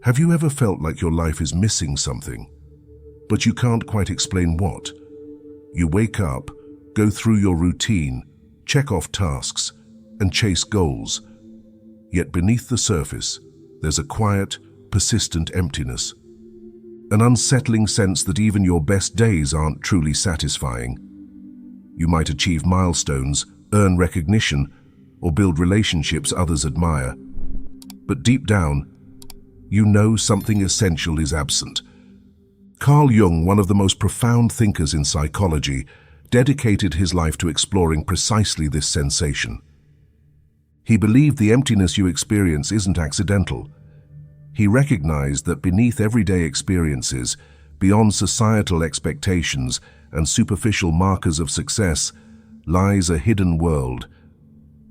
Have you ever felt like your life is missing something, but you can't quite explain what? You wake up, go through your routine, check off tasks, and chase goals. Yet beneath the surface, there's a quiet, persistent emptiness. An unsettling sense that even your best days aren't truly satisfying. You might achieve milestones, earn recognition, or build relationships others admire. But deep down, you know something essential is absent. Carl Jung, one of the most profound thinkers in psychology, dedicated his life to exploring precisely this sensation. He believed the emptiness you experience isn't accidental. He recognized that beneath everyday experiences, beyond societal expectations and superficial markers of success, lies a hidden world,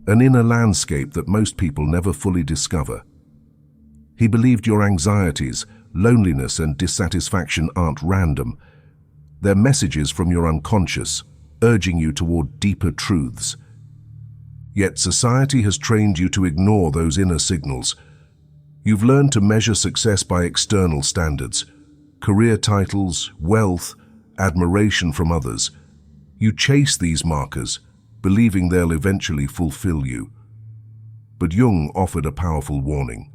an inner landscape that most people never fully discover. He believed your anxieties, loneliness, and dissatisfaction aren't random. They're messages from your unconscious, urging you toward deeper truths. Yet society has trained you to ignore those inner signals. You've learned to measure success by external standards, career titles, wealth, admiration from others. You chase these markers, believing they'll eventually fulfill you. But Jung offered a powerful warning.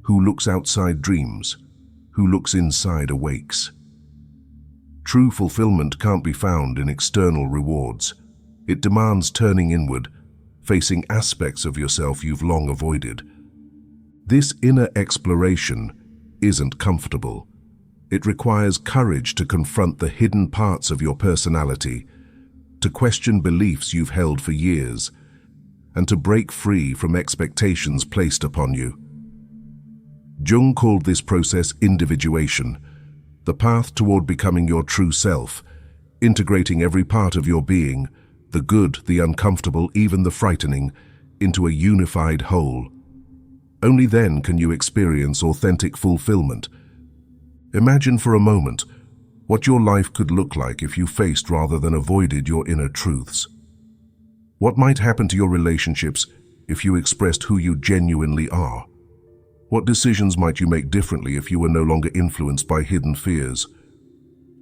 Who looks outside dreams, who looks inside awakes. True fulfillment can't be found in external rewards. It demands turning inward, facing aspects of yourself you've long avoided. This inner exploration isn't comfortable. It requires courage to confront the hidden parts of your personality, to question beliefs you've held for years, and to break free from expectations placed upon you. Jung called this process individuation, the path toward becoming your true self, integrating every part of your being, the good, the uncomfortable, even the frightening, into a unified whole. Only then can you experience authentic fulfillment. Imagine for a moment what your life could look like if you faced rather than avoided your inner truths. What might happen to your relationships if you expressed who you genuinely are? What decisions might you make differently if you were no longer influenced by hidden fears?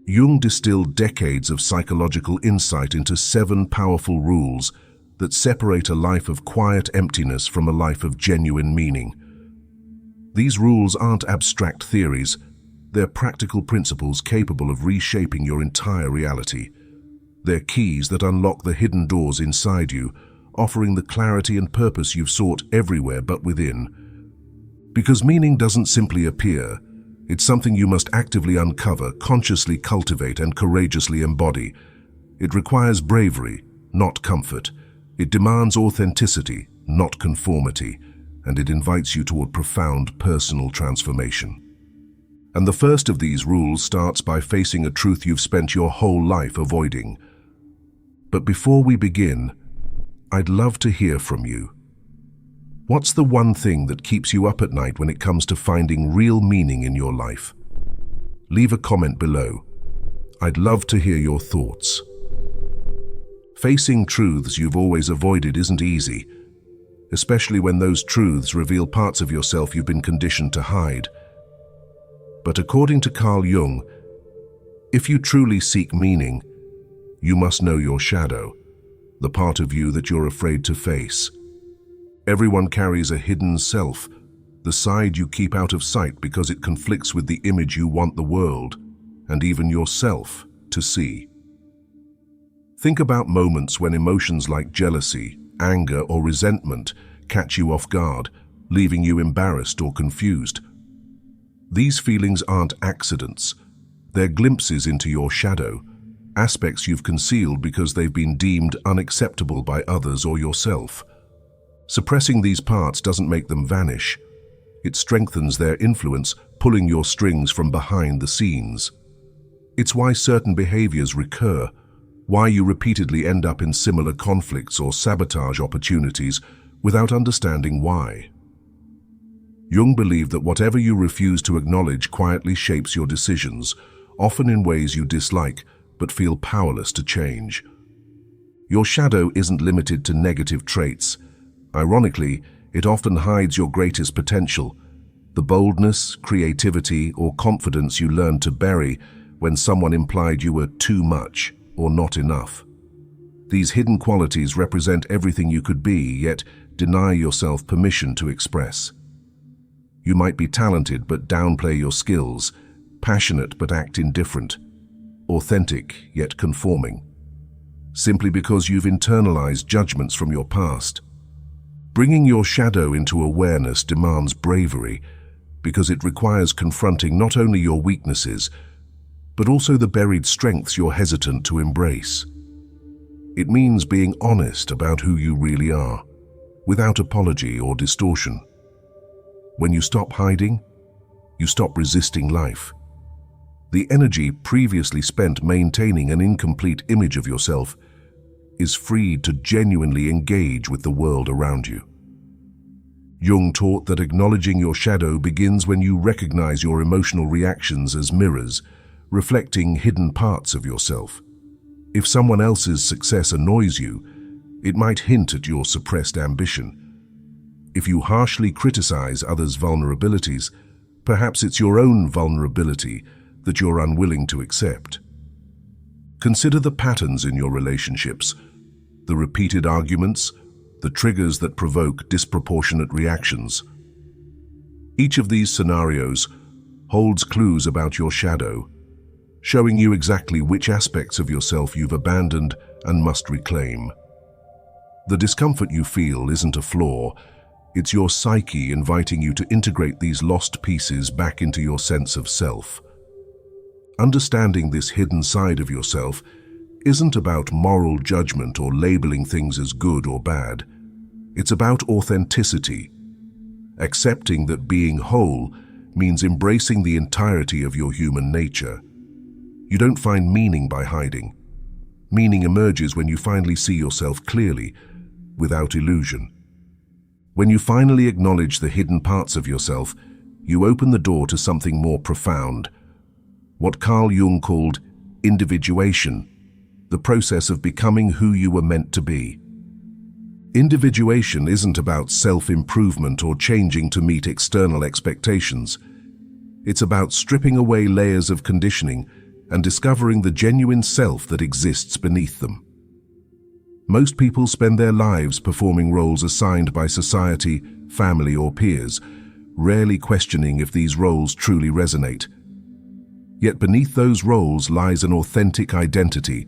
Jung distilled decades of psychological insight into 7 powerful rules that separate a life of quiet emptiness from a life of genuine meaning. These rules aren't abstract theories. They're practical principles capable of reshaping your entire reality. They're keys that unlock the hidden doors inside you, offering the clarity and purpose you've sought everywhere but within. Because meaning doesn't simply appear. It's something you must actively uncover, consciously cultivate, and courageously embody. It requires bravery, not comfort. It demands authenticity, not conformity, and it invites you toward profound personal transformation. And the first of these rules starts by facing a truth you've spent your whole life avoiding. But before we begin, I'd love to hear from you. What's the one thing that keeps you up at night when it comes to finding real meaning in your life? Leave a comment below. I'd love to hear your thoughts. Facing truths you've always avoided isn't easy, especially when those truths reveal parts of yourself you've been conditioned to hide. But according to Carl Jung, if you truly seek meaning, you must know your shadow, the part of you that you're afraid to face. Everyone carries a hidden self, the side you keep out of sight because it conflicts with the image you want the world, and even yourself, to see. Think about moments when emotions like jealousy, anger, or resentment catch you off guard, leaving you embarrassed or confused. These feelings aren't accidents. They're glimpses into your shadow, aspects you've concealed because they've been deemed unacceptable by others or yourself. Suppressing these parts doesn't make them vanish. It strengthens their influence, pulling your strings from behind the scenes. It's why certain behaviors recur, why you repeatedly end up in similar conflicts or sabotage opportunities without understanding why. Jung believed that whatever you refuse to acknowledge quietly shapes your decisions, often in ways you dislike but feel powerless to change. Your shadow isn't limited to negative traits. Ironically, it often hides your greatest potential, The boldness, creativity, or confidence you learned to bury when someone implied you were too much or not enough. These hidden qualities represent everything you could be, yet deny yourself permission to express. You might be talented but downplay your skills, passionate but act indifferent, authentic yet conforming, simply because you've internalized judgments from your past. Bringing your shadow into awareness demands bravery, because it requires confronting not only your weaknesses, but also the buried strengths you're hesitant to embrace. It means being honest about who you really are, without apology or distortion. When you stop hiding, you stop resisting life. The energy previously spent maintaining an incomplete image of yourself is freed to genuinely engage with the world around you. Jung taught that acknowledging your shadow begins when you recognize your emotional reactions as mirrors, reflecting hidden parts of yourself. If someone else's success annoys you, it might hint at your suppressed ambition. If you harshly criticize others' vulnerabilities, perhaps it's your own vulnerability that you're unwilling to accept. Consider the patterns in your relationships, the repeated arguments, the triggers that provoke disproportionate reactions. Each of these scenarios holds clues about your shadow, showing you exactly which aspects of yourself you've abandoned and must reclaim. The discomfort you feel isn't a flaw, it's your psyche inviting you to integrate these lost pieces back into your sense of self. Understanding this hidden side of yourself isn't about moral judgment or labeling things as good or bad. It's about authenticity, accepting that being whole means embracing the entirety of your human nature. You don't find meaning by hiding. Meaning emerges when you finally see yourself clearly, without illusion. When you finally acknowledge the hidden parts of yourself, you open the door to something more profound, what Carl Jung called individuation, the process of becoming who you were meant to be. Individuation isn't about self-improvement or changing to meet external expectations. It's about stripping away layers of conditioning and discovering the genuine self that exists beneath them. Most people spend their lives performing roles assigned by society, family, or peers, rarely questioning if these roles truly resonate. Yet beneath those roles lies an authentic identity,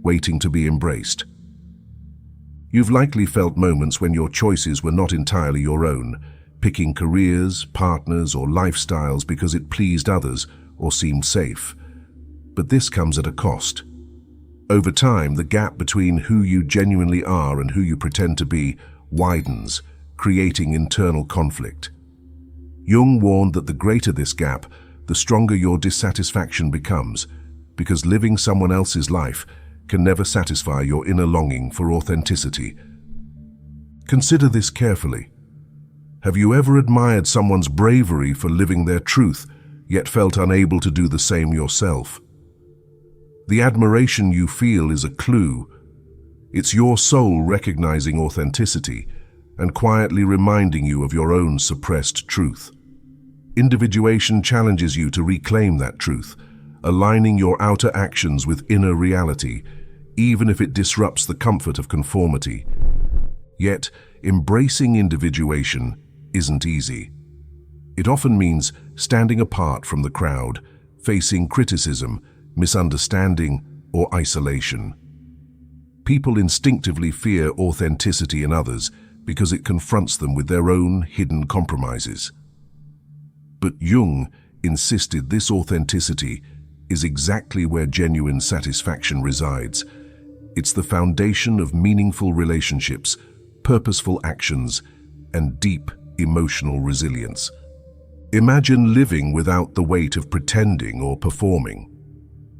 waiting to be embraced. You've likely felt moments when your choices were not entirely your own, picking careers, partners, or lifestyles because it pleased others or seemed safe. But this comes at a cost. Over time, the gap between who you genuinely are and who you pretend to be widens, creating internal conflict. Jung warned that the greater this gap, the stronger your dissatisfaction becomes, because living someone else's life can never satisfy your inner longing for authenticity. Consider this carefully. Have you ever admired someone's bravery for living their truth, yet felt unable to do the same yourself? The admiration you feel is a clue. It's your soul recognizing authenticity and quietly reminding you of your own suppressed truth. Individuation challenges you to reclaim that truth, aligning your outer actions with inner reality, even if it disrupts the comfort of conformity. Yet, embracing individuation isn't easy. It often means standing apart from the crowd, facing criticism, misunderstanding, or isolation. People instinctively fear authenticity in others because it confronts them with their own hidden compromises. But Jung insisted this authenticity is exactly where genuine satisfaction resides. It's the foundation of meaningful relationships, purposeful actions, and deep emotional resilience. Imagine living without the weight of pretending or performing.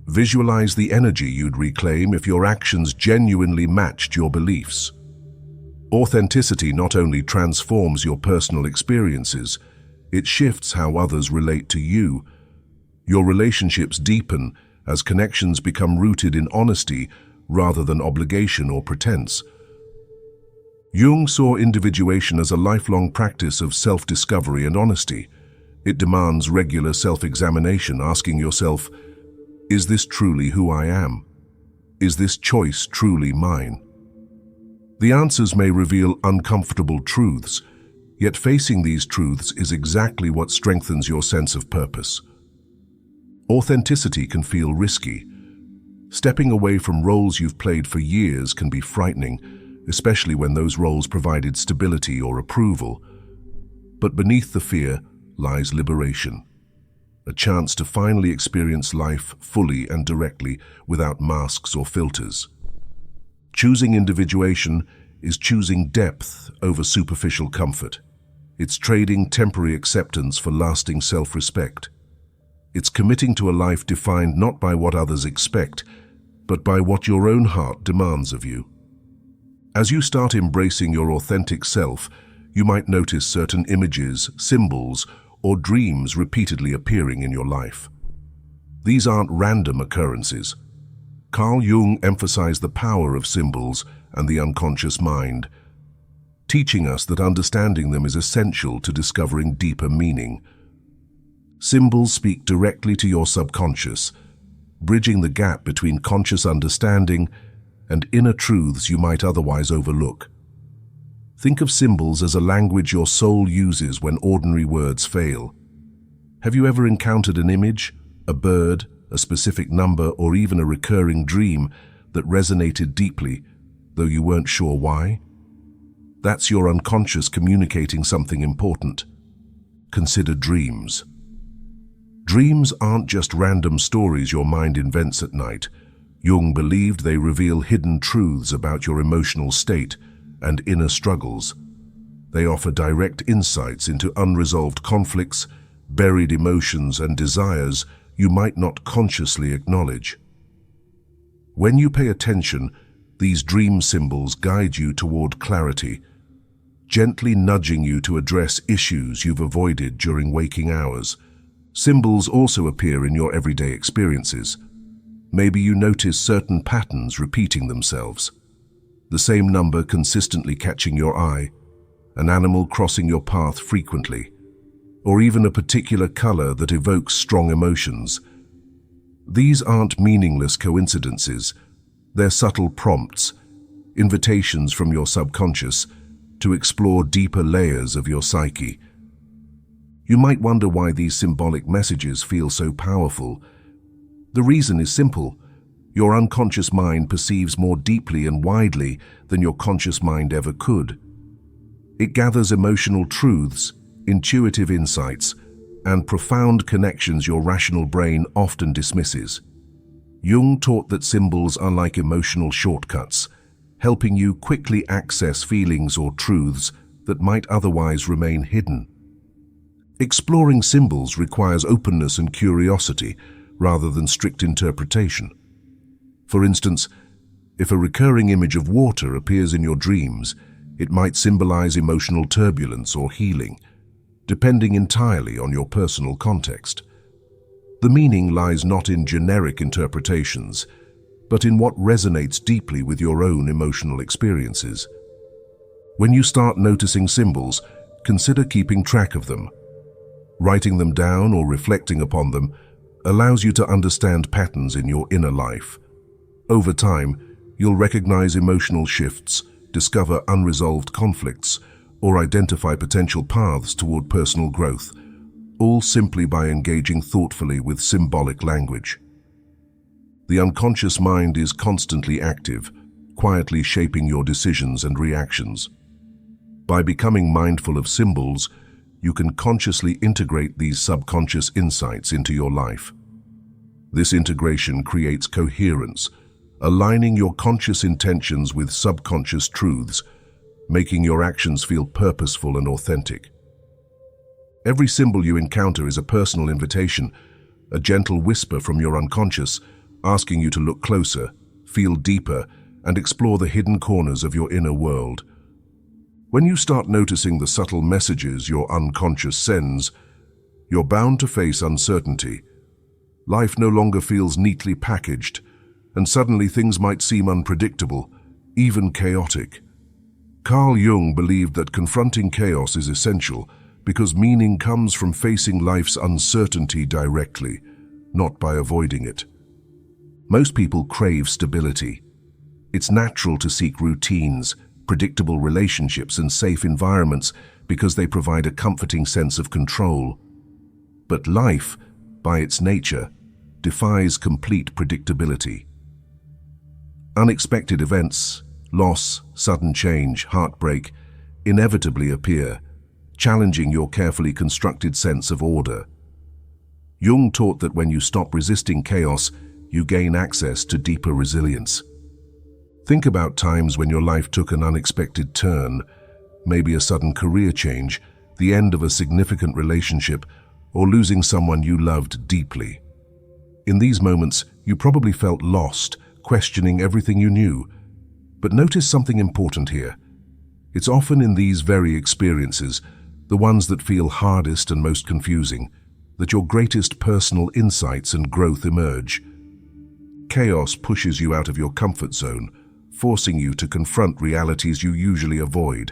Visualize the energy you'd reclaim if your actions genuinely matched your beliefs. Authenticity not only transforms your personal experiences, it shifts how others relate to you. Your relationships deepen as connections become rooted in honesty rather than obligation or pretense. Jung saw individuation as a lifelong practice of self-discovery and honesty. It demands regular self-examination, asking yourself, is this truly who I am? Is this choice truly mine? The answers may reveal uncomfortable truths, yet facing these truths is exactly what strengthens your sense of purpose. Authenticity can feel risky. Stepping away from roles you've played for years can be frightening, especially when those roles provided stability or approval. But beneath the fear lies liberation, a chance to finally experience life fully and directly without masks or filters. Choosing individuation is choosing depth over superficial comfort. It's trading temporary acceptance for lasting self-respect. It's committing to a life defined not by what others expect, but by what your own heart demands of you. As you start embracing your authentic self, you might notice certain images, symbols, or dreams repeatedly appearing in your life. These aren't random occurrences. Carl Jung emphasized the power of symbols and the unconscious mind, teaching us that understanding them is essential to discovering deeper meaning. Symbols speak directly to your subconscious, bridging the gap between conscious understanding and inner truths you might otherwise overlook. Think of symbols as a language your soul uses when ordinary words fail. Have you ever encountered an image, a bird, a specific number, or even a recurring dream that resonated deeply, though you weren't sure why? That's your unconscious communicating something important. Consider dreams. Dreams aren't just random stories your mind invents at night. Jung believed they reveal hidden truths about your emotional state and inner struggles. They offer direct insights into unresolved conflicts, buried emotions, and desires you might not consciously acknowledge. When you pay attention, these dream symbols guide you toward clarity, gently nudging you to address issues you've avoided during waking hours. Symbols also appear in your everyday experiences. Maybe you notice certain patterns repeating themselves. The same number consistently catching your eye, an animal crossing your path frequently, or even a particular color that evokes strong emotions. These aren't meaningless coincidences. They're subtle prompts, invitations from your subconscious to explore deeper layers of your psyche. You might wonder why these symbolic messages feel so powerful. The reason is simple. Your unconscious mind perceives more deeply and widely than your conscious mind ever could. It gathers emotional truths, intuitive insights, and profound connections your rational brain often dismisses. Jung taught that symbols are like emotional shortcuts, helping you quickly access feelings or truths that might otherwise remain hidden. Exploring symbols requires openness and curiosity rather than strict interpretation. For instance, if a recurring image of water appears in your dreams, it might symbolize emotional turbulence or healing, depending entirely on your personal context. The meaning lies not in generic interpretations, but in what resonates deeply with your own emotional experiences. When you start noticing symbols, consider keeping track of them. Writing them down or reflecting upon them allows you to understand patterns in your inner life. Over time, you'll recognize emotional shifts, discover unresolved conflicts, or identify potential paths toward personal growth, all simply by engaging thoughtfully with symbolic language. The unconscious mind is constantly active, quietly shaping your decisions and reactions. By becoming mindful of symbols, you can consciously integrate these subconscious insights into your life. This integration creates coherence, aligning your conscious intentions with subconscious truths, making your actions feel purposeful and authentic. Every symbol you encounter is a personal invitation, a gentle whisper from your unconscious, asking you to look closer, feel deeper, and explore the hidden corners of your inner world. When you start noticing the subtle messages your unconscious sends, you're bound to face uncertainty. Life no longer feels neatly packaged, and suddenly things might seem unpredictable, even chaotic. Carl Jung believed that confronting chaos is essential because meaning comes from facing life's uncertainty directly, not by avoiding it. Most people crave stability. It's natural to seek routines, predictable relationships, and safe environments because they provide a comforting sense of control. But life, by its nature, defies complete predictability. Unexpected events, loss, sudden change, heartbreak, inevitably appear, challenging your carefully constructed sense of order. Jung taught that when you stop resisting chaos, you gain access to deeper resilience. Think about times when your life took an unexpected turn, maybe a sudden career change, the end of a significant relationship, or losing someone you loved deeply. In these moments, you probably felt lost, questioning everything you knew. But notice something important here. It's often in these very experiences, the ones that feel hardest and most confusing, that your greatest personal insights and growth emerge. Chaos pushes you out of your comfort zone, forcing you to confront realities you usually avoid.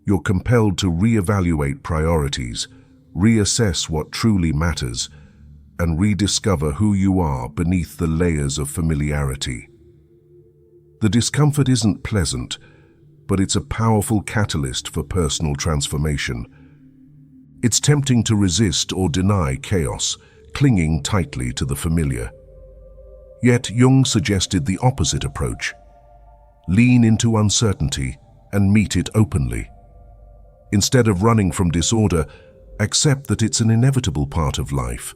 You're compelled to reevaluate priorities, reassess what truly matters, and rediscover who you are beneath the layers of familiarity. The discomfort isn't pleasant, but it's a powerful catalyst for personal transformation. It's tempting to resist or deny chaos, clinging tightly to the familiar. Yet Jung suggested the opposite approach. Lean into uncertainty and meet it openly. Instead of running from disorder, accept that it's an inevitable part of life.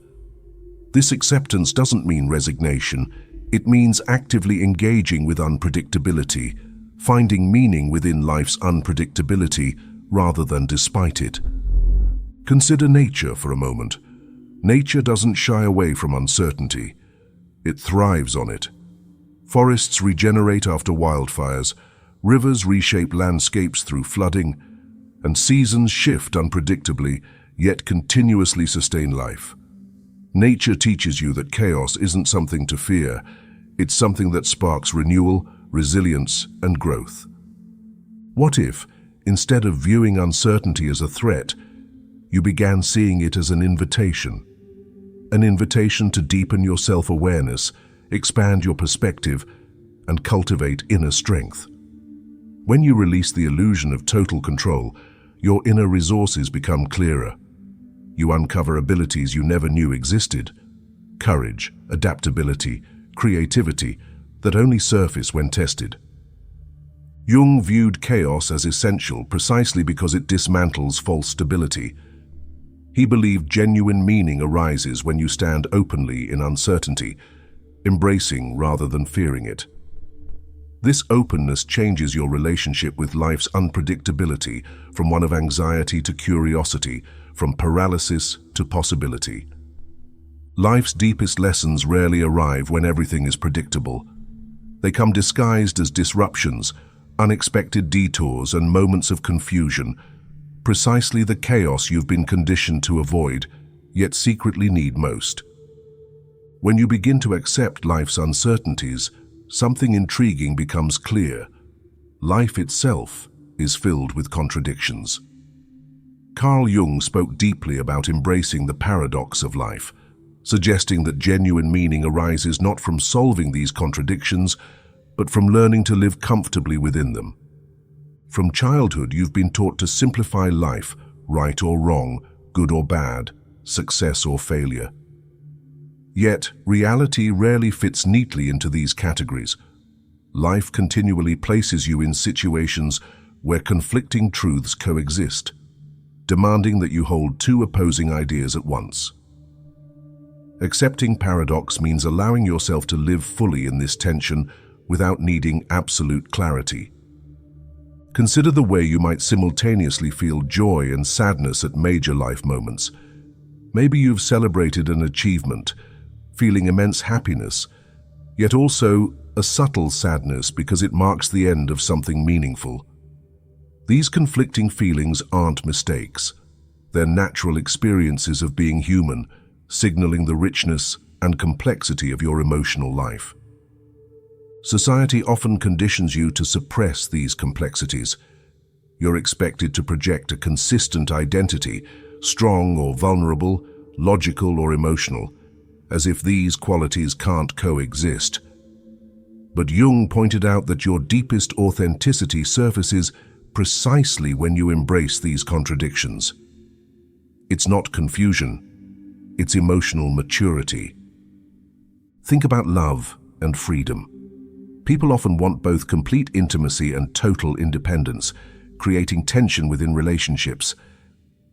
This acceptance doesn't mean resignation. It means actively engaging with unpredictability, finding meaning within life's unpredictability rather than despite it. Consider nature for a moment. Nature doesn't shy away from uncertainty. It thrives on it. Forests regenerate after wildfires, rivers reshape landscapes through flooding, and seasons shift unpredictably, yet continuously sustain life. Nature teaches you that chaos isn't something to fear. It's something that sparks renewal, resilience, and growth. What if, instead of viewing uncertainty as a threat, you began seeing it as an invitation? An invitation to deepen your self-awareness, expand your perspective, and cultivate inner strength. When you release the illusion of total control, your inner resources become clearer. You uncover abilities you never knew existed: courage, adaptability, creativity that only surface when tested. Jung viewed chaos as essential precisely because it dismantles false stability. He believed genuine meaning arises when you stand openly in uncertainty, embracing rather than fearing it. This openness changes your relationship with life's unpredictability, from one of anxiety to curiosity, from paralysis to possibility. Life's deepest lessons rarely arrive when everything is predictable. They come disguised as disruptions, unexpected detours, and moments of confusion, precisely the chaos you've been conditioned to avoid, yet secretly need most. When you begin to accept life's uncertainties, something intriguing becomes clear. Life itself is filled with contradictions. Carl Jung spoke deeply about embracing the paradox of life, suggesting that genuine meaning arises not from solving these contradictions, but from learning to live comfortably within them. From childhood, you've been taught to simplify life, right or wrong, good or bad, success or failure. Yet, reality rarely fits neatly into these categories. Life continually places you in situations where conflicting truths coexist, demanding that you hold two opposing ideas at once. Accepting paradox means allowing yourself to live fully in this tension without needing absolute clarity. Consider the way you might simultaneously feel joy and sadness at major life moments. Maybe you've celebrated an achievement, feeling immense happiness, yet also a subtle sadness because it marks the end of something meaningful. These conflicting feelings aren't mistakes. They're natural experiences of being human, signaling the richness and complexity of your emotional life. Society often conditions you to suppress these complexities. you're expected to project a consistent identity, strong or vulnerable, logical or emotional, as if these qualities can't coexist. But Jung pointed out that your deepest authenticity surfaces precisely when you embrace these contradictions. It's not confusion, it's emotional maturity. Think about love and freedom. People often want both complete intimacy and total independence, creating tension within relationships.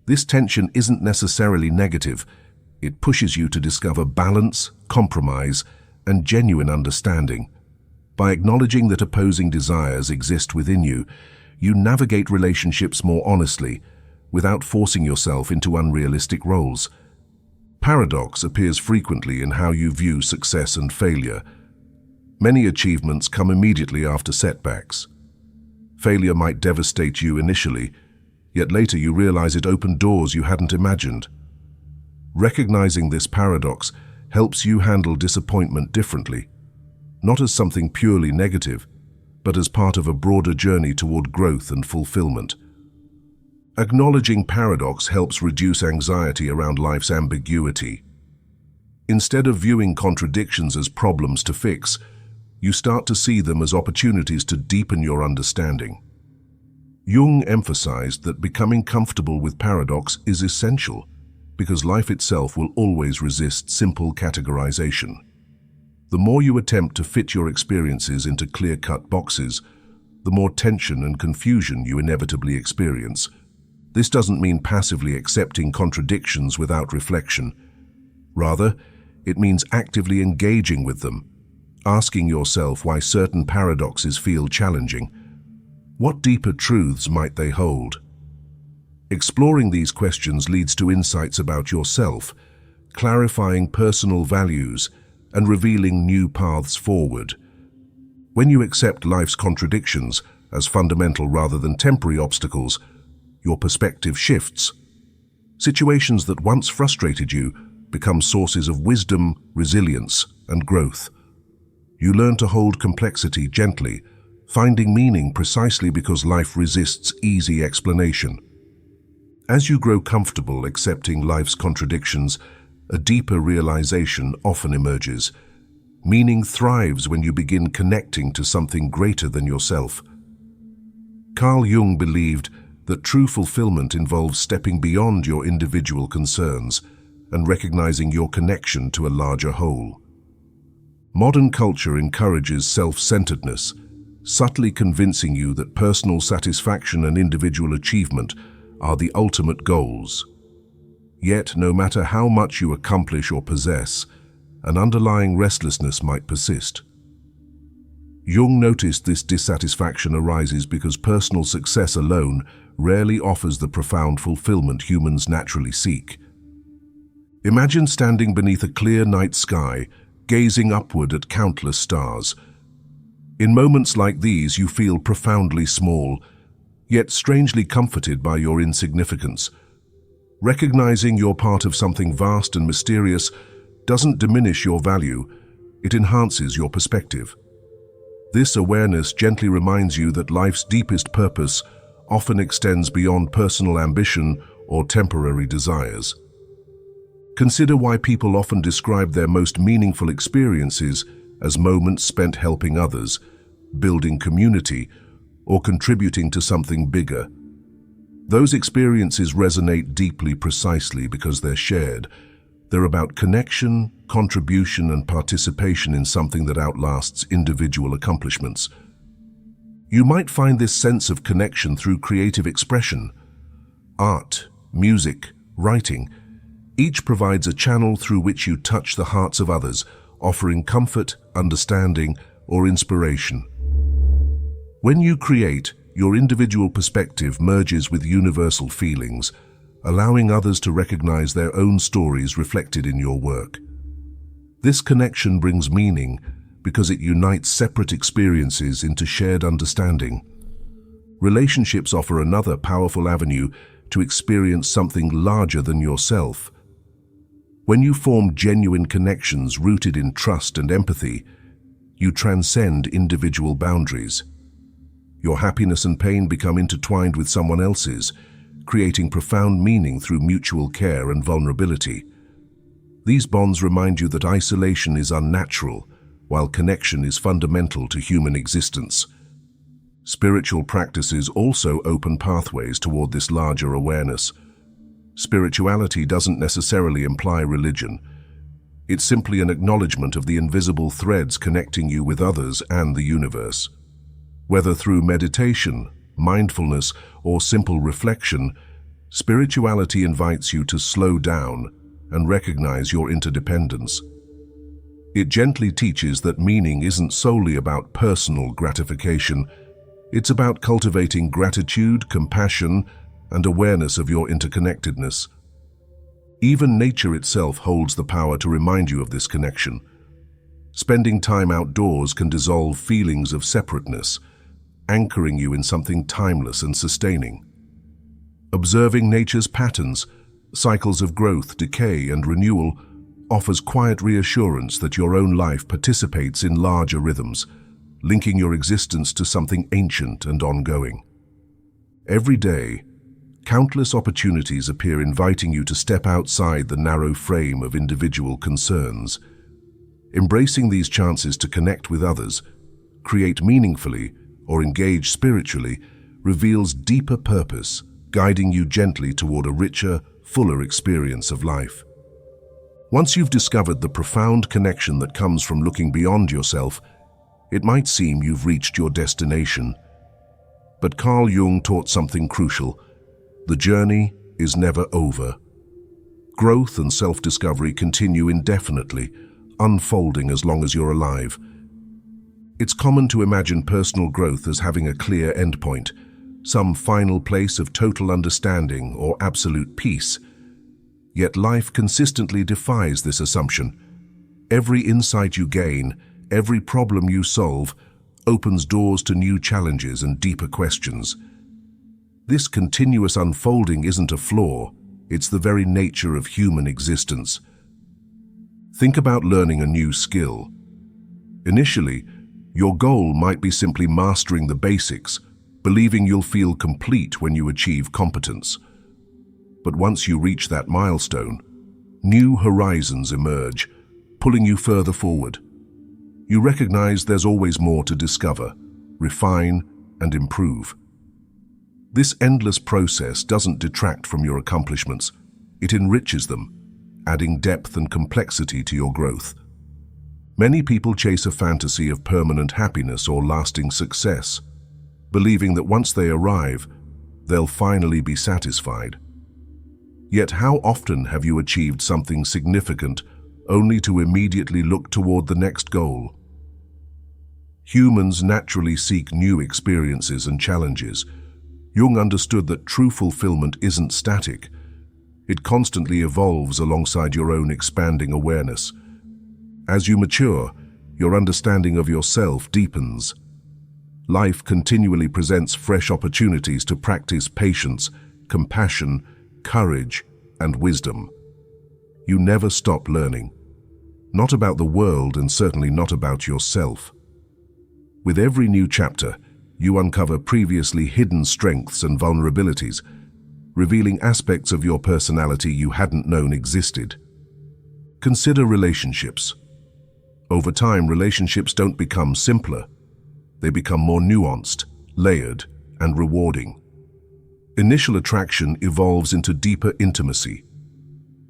This tension isn't necessarily negative. It pushes you to discover balance, compromise, and genuine understanding. By acknowledging that opposing desires exist within you, you navigate relationships more honestly, without forcing yourself into unrealistic roles. Paradox appears frequently in how you view success and failure. Many achievements come immediately after setbacks. Failure might devastate you initially, yet later you realize it opened doors you hadn't imagined. Recognizing this paradox helps you handle disappointment differently, not as something purely negative, but as part of a broader journey toward growth and fulfillment. Acknowledging paradox helps reduce anxiety around life's ambiguity. Instead of viewing contradictions as problems to fix, you start to see them as opportunities to deepen your understanding. Jung emphasized that becoming comfortable with paradox is essential, because life itself will always resist simple categorization. The more you attempt to fit your experiences into clear-cut boxes, the more tension and confusion you inevitably experience. This doesn't mean passively accepting contradictions without reflection. Rather, it means actively engaging with them, asking yourself why certain paradoxes feel challenging. What deeper truths might they hold? Exploring these questions leads to insights about yourself, clarifying personal values, and revealing new paths forward. When you accept life's contradictions as fundamental rather than temporary obstacles, your perspective shifts. Situations that once frustrated you become sources of wisdom, resilience, and growth. You learn to hold complexity gently, finding meaning precisely because life resists easy explanation. As you grow comfortable accepting life's contradictions, a deeper realization often emerges. Meaning thrives when you begin connecting to something greater than yourself. Carl Jung believed that true fulfillment involves stepping beyond your individual concerns and recognizing your connection to a larger whole. Modern culture encourages self-centeredness, subtly convincing you that personal satisfaction and individual achievement are the ultimate goals. Yet, no matter how much you accomplish or possess, an underlying restlessness might persist. Jung noticed this dissatisfaction arises because personal success alone rarely offers the profound fulfillment humans naturally seek. Imagine standing beneath a clear night sky, gazing upward at countless stars. In moments like these, you feel profoundly small, yet strangely comforted by your insignificance. Recognizing you're part of something vast and mysterious doesn't diminish your value, it enhances your perspective. This awareness gently reminds you that life's deepest purpose often extends beyond personal ambition or temporary desires. Consider why people often describe their most meaningful experiences as moments spent helping others, building community, or contributing to something bigger. Those experiences resonate deeply precisely because they're shared. They're about connection, contribution, and participation in something that outlasts individual accomplishments. You might find this sense of connection through creative expression. Art, music, writing, each provides a channel through which you touch the hearts of others, offering comfort, understanding, or inspiration. When you create, your individual perspective merges with universal feelings, allowing others to recognize their own stories reflected in your work. This connection brings meaning because it unites separate experiences into shared understanding. Relationships offer another powerful avenue to experience something larger than yourself. When you form genuine connections rooted in trust and empathy, you transcend individual boundaries. Your happiness and pain become intertwined with someone else's, creating profound meaning through mutual care and vulnerability. These bonds remind you that isolation is unnatural, while connection is fundamental to human existence. Spiritual practices also open pathways toward this larger awareness. Spirituality doesn't necessarily imply religion. It's simply an acknowledgement of the invisible threads connecting you with others and the universe. Whether through meditation, mindfulness, or simple reflection, spirituality invites you to slow down and recognize your interdependence. It gently teaches that meaning isn't solely about personal gratification. It's about cultivating gratitude, compassion, and awareness of your interconnectedness. Even nature itself holds the power to remind you of this connection. Spending time outdoors can dissolve feelings of separateness, anchoring you in something timeless and sustaining. Observing nature's patterns, cycles of growth, decay, and renewal, offers quiet reassurance that your own life participates in larger rhythms, linking your existence to something ancient and ongoing. Every day, countless opportunities appear inviting you to step outside the narrow frame of individual concerns. Embracing these chances to connect with others, create meaningfully, or engage spiritually reveals deeper purpose, guiding you gently toward a richer, fuller experience of life. Once you've discovered the profound connection that comes from looking beyond yourself, it might seem you've reached your destination. But Carl Jung taught something crucial. The journey is never over. Growth and self-discovery continue indefinitely, unfolding as long as you're alive. It's common to imagine personal growth as having a clear endpoint, some final place of total understanding or absolute peace. Yet life consistently defies this assumption. Every insight you gain, every problem you solve, opens doors to new challenges and deeper questions. This continuous unfolding isn't a flaw, it's the very nature of human existence. Think about learning a new skill. Initially, your goal might be simply mastering the basics, believing you'll feel complete when you achieve competence. But once you reach that milestone, new horizons emerge, pulling you further forward. You recognize there's always more to discover, refine, and improve. This endless process doesn't detract from your accomplishments, it enriches them, adding depth and complexity to your growth. Many people chase a fantasy of permanent happiness or lasting success, believing that once they arrive, they'll finally be satisfied. Yet how often have you achieved something significant only to immediately look toward the next goal? Humans naturally seek new experiences and challenges. Jung understood that true fulfillment isn't static. It constantly evolves alongside your own expanding awareness. As you mature, your understanding of yourself deepens. Life continually presents fresh opportunities to practice patience, compassion, courage, and wisdom. You never stop learning. Not about the world and certainly not about yourself. With every new chapter, you uncover previously hidden strengths and vulnerabilities, revealing aspects of your personality you hadn't known existed. Consider relationships. Over time, relationships don't become simpler. They become more nuanced, layered, and rewarding. Initial attraction evolves into deeper intimacy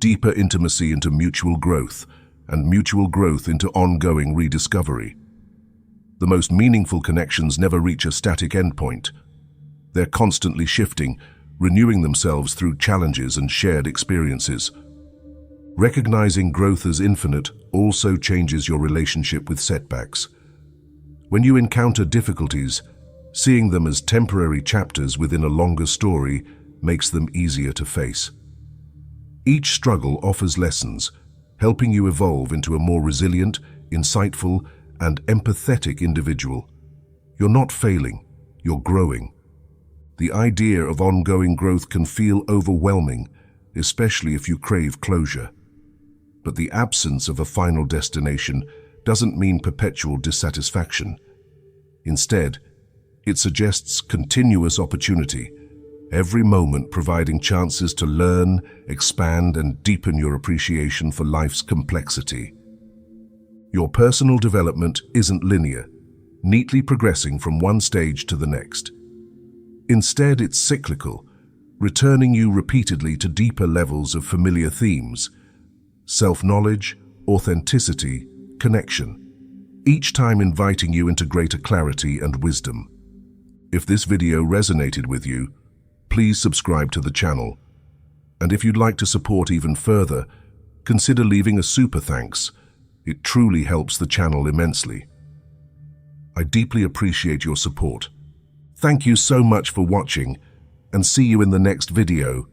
into mutual growth, and mutual growth into ongoing rediscovery. The most meaningful connections never reach a static endpoint. They're constantly shifting, renewing themselves through challenges and shared experiences. Recognizing growth as infinite also changes your relationship with setbacks. When you encounter difficulties, seeing them as temporary chapters within a longer story makes them easier to face. Each struggle offers lessons, helping you evolve into a more resilient, insightful, and empathetic individual. You're not failing, you're growing. The idea of ongoing growth can feel overwhelming, especially if you crave closure. But the absence of a final destination doesn't mean perpetual dissatisfaction. Instead, It suggests continuous opportunity, every moment providing chances to learn, expand, and deepen your appreciation for life's complexity. Your personal development isn't linear, neatly progressing from one stage to the next. Instead, it's cyclical, returning you repeatedly to deeper levels of familiar themes: self-knowledge, authenticity, connection, each time inviting you into greater clarity and wisdom. If this video resonated with you, please subscribe to the channel. And if you'd like to support even further, consider leaving a super thanks. It truly helps the channel immensely. I deeply appreciate your support. Thank you so much for watching, and see you in the next video.